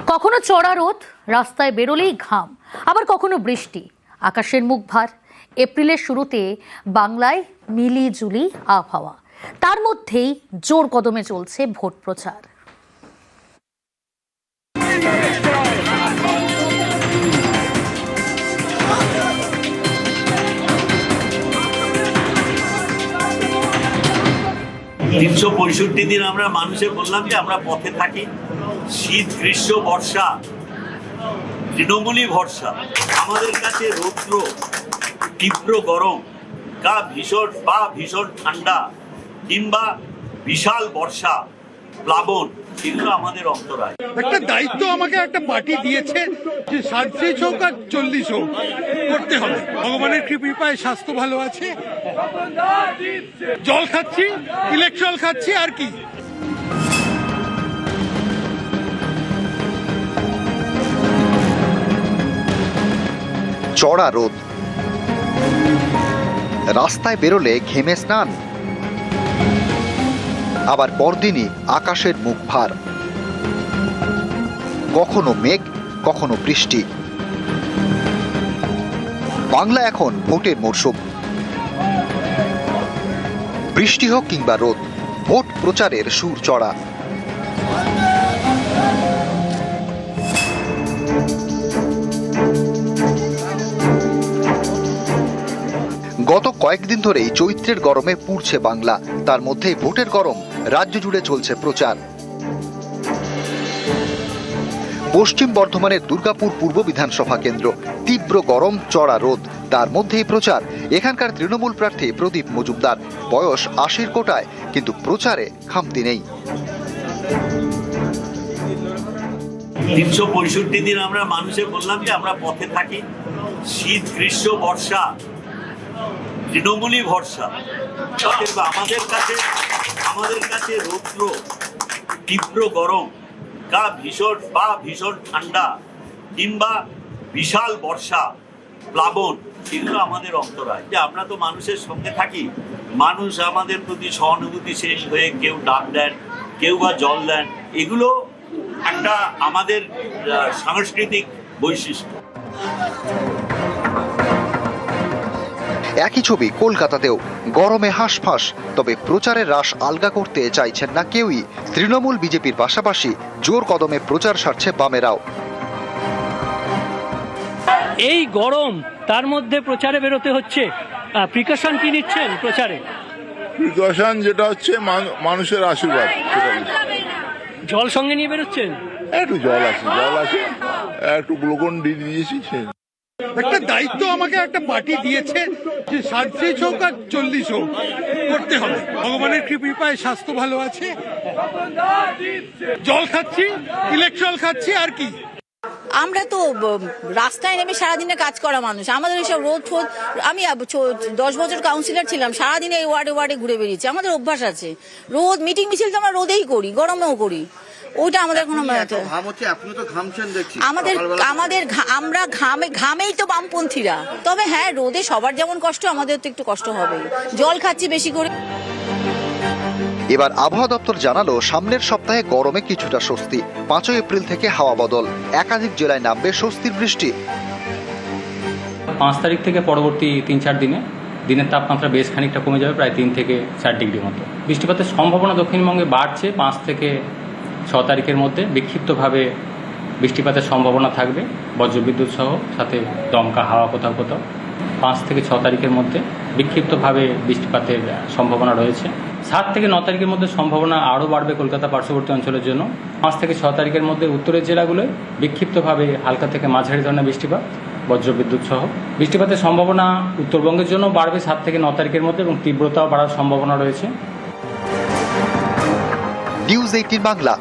কখনো চড়া রোদ, রাস্তায় বেরোলেই ঘাম, আবার কখনো বৃষ্টি, আকাশের মুখ ভার। এপ্রিলের শুরুতে বাংলায় মিলিজুলি আবহাওয়া, তার মধ্যেই জোর কদমে চলছে ভোট প্রচার। তিনশো ৩৬ দিন আমরা মানুষে বললাম যে আমরা পথে থাকি। শীত, গ্রীষ্ম, বর্ষা, তৃণমূলই ভরসা। আমাদের কাছে রৌদ্র, তীব্র গরম, ভীষণ ঠান্ডা কিংবা বিশাল বর্ষা, প্লাবন, এগুলো আমাদের অন্তরায়। একটা দায়িত্ব আমাকে একটা পার্টি দিয়েছে যে 37 হোক আর 40 হোক করতে হবে। ভগবানের কৃপায় স্বাস্থ্য ভালো আছে, জল খাচ্ছি, ইলেকট্রল খাচ্ছি, আর কি। চড়া রোদ, রাস্তায় বেরোলে ঘেমে স্নান, আবার পরদিনই আকাশের মুখ ভার। কখনো মেঘ, কখনো বৃষ্টি। বাংলা এখন ভোটের মরশুম। বৃষ্টি হোক কিংবা রোদ, ভোট প্রচারের সুর চড়া। গত কয়েকদিন ধরেই চৈত্রের গরমে পুড়ছে বাংলা, তার মধ্যেই ভোটের গরম। রাজ্য জুড়ে চলছে প্রচার। পশ্চিম বর্ধমানের দুর্গাপুর পূর্ব বিধানসভা কেন্দ্র, তীব্র গরম, চড়া রোদ, তার মধ্যেই প্রচার। এখানকার তৃণমূল প্রার্থী প্রদীপ মজুমদার, বয়স ৮০ কোটায়, কিন্তু প্রচারে খামতি নেই। ৩৬৫ দিন আমরা মানুষে বললাম যে আমরা পথে থাকি। শীত, গ্রীষ্ম, বর্ষা, তৃণমূলই ভরসা। আমাদের কাছে রৌদ্র, তীব্র গরম, ভীষণ ঠান্ডা কিংবা বিশাল বর্ষা, প্লাবন, এগুলো আমাদের অন্তরায়। যে আমরা তো মানুষের সঙ্গে থাকি, মানুষ আমাদের প্রতি সহানুভূতিশীল হয়ে কেউ ডাক দেন, কেউ বা জল দেন, এগুলো একটা আমাদের সাংস্কৃতিক বৈশিষ্ট্য। একই ছবি কলকাতাতেও, গরমে হাঁসফাঁস, তবে প্রচারের রাশ আলগা করতে চাইছেন না কেউই। তৃণমূল বিজেপির পাশাপাশি জোর কদমে প্রচার সারছে বামেরাও। এই গরম, তার মধ্যে প্রচারে বেরোতে হচ্ছে। প্রিকশন কি নিচ্ছেন প্রচারে? প্রিকশন যেটা হচ্ছে মানুষের আশীর্বাদ। জল সঙ্গে নিয়ে বেরোচ্ছেন? একটু জল আছে, একটু গ্লুকন-ডি দিয়েছি। একটা দায়িত্ব আমাকে একটা পার্টি দিয়েছে যে 37 হোক আর 40 হোক করতে হবে। ভগবানের কৃপায় স্বাস্থ্য ভালো আছে, জল খাচ্ছি, ইলেকট্রল খাচ্ছি, আর কি। আমরা তো রাস্তায় নেমে সারাদিনে কাজ করা মানুষ, আমাদের এইসব রোদ ফোদ, আমি 10 বছর কাউন্সিলর ছিলাম, সারাদিনে এই ওয়ার্ডে ঘুরে বেরিয়েছি, আমাদের অভ্যাস আছে। রোদ মিটিং মিছিল তো আমরা রোদেই করি, গরমেও করি, ওইটা আমাদের কোনো আমরা ঘামেই তো বামপন্থীরা। তবে হ্যাঁ, রোদে সবার যেমন কষ্ট, আমাদের তো একটু কষ্ট হবে। জল খাচ্ছি বেশি করে। এবার আবহাওয়া দপ্তর জানালো, সামনের সপ্তাহে গরমে কিছুটা স্বস্তি। 5 এপ্রিল থেকে হাওয়া বদল, একাধিক জেলায় নামবে স্বস্তির বৃষ্টি। 5 তারিখ থেকে পরবর্তী 3-4 দিনে দিনের তাপমাত্রা বেশ খানিকটা কমে যাবে, প্রায় 3 থেকে 4 ডিগ্রি মতো। বৃষ্টিপাতের সম্ভাবনা দক্ষিণবঙ্গে বাড়ছে। 5 থেকে 6 তারিখের মধ্যে বিক্ষিপ্তভাবে বৃষ্টিপাতের সম্ভাবনা থাকবে, বজ্রবিদ্যুৎ সহ, সাথে দমকা হাওয়া কোথাও কোথাও। 5 থেকে 6 তারিখের মধ্যে বিক্ষিপ্তভাবে বৃষ্টিপাতের সম্ভাবনা রয়েছে। 7 থেকে 9 তারিখের মধ্যে সম্ভাবনা আরও বাড়বে কলকাতা পার্শ্ববর্তী অঞ্চলের জন্য। 5 থেকে 6 তারিখের মধ্যে উত্তরের জেলাগুলোয় বিক্ষিপ্তভাবে হালকা থেকে মাঝারি ধরনের বৃষ্টিপাত, বজ্রবিদ্যুৎ সহ। বৃষ্টিপাতের সম্ভাবনা উত্তরবঙ্গের জন্য বাড়বে 7 থেকে 9 তারিখের মধ্যে, এবং তীব্রতাও বাড়ার সম্ভাবনা রয়েছে। নিউজ 18 বাংলা।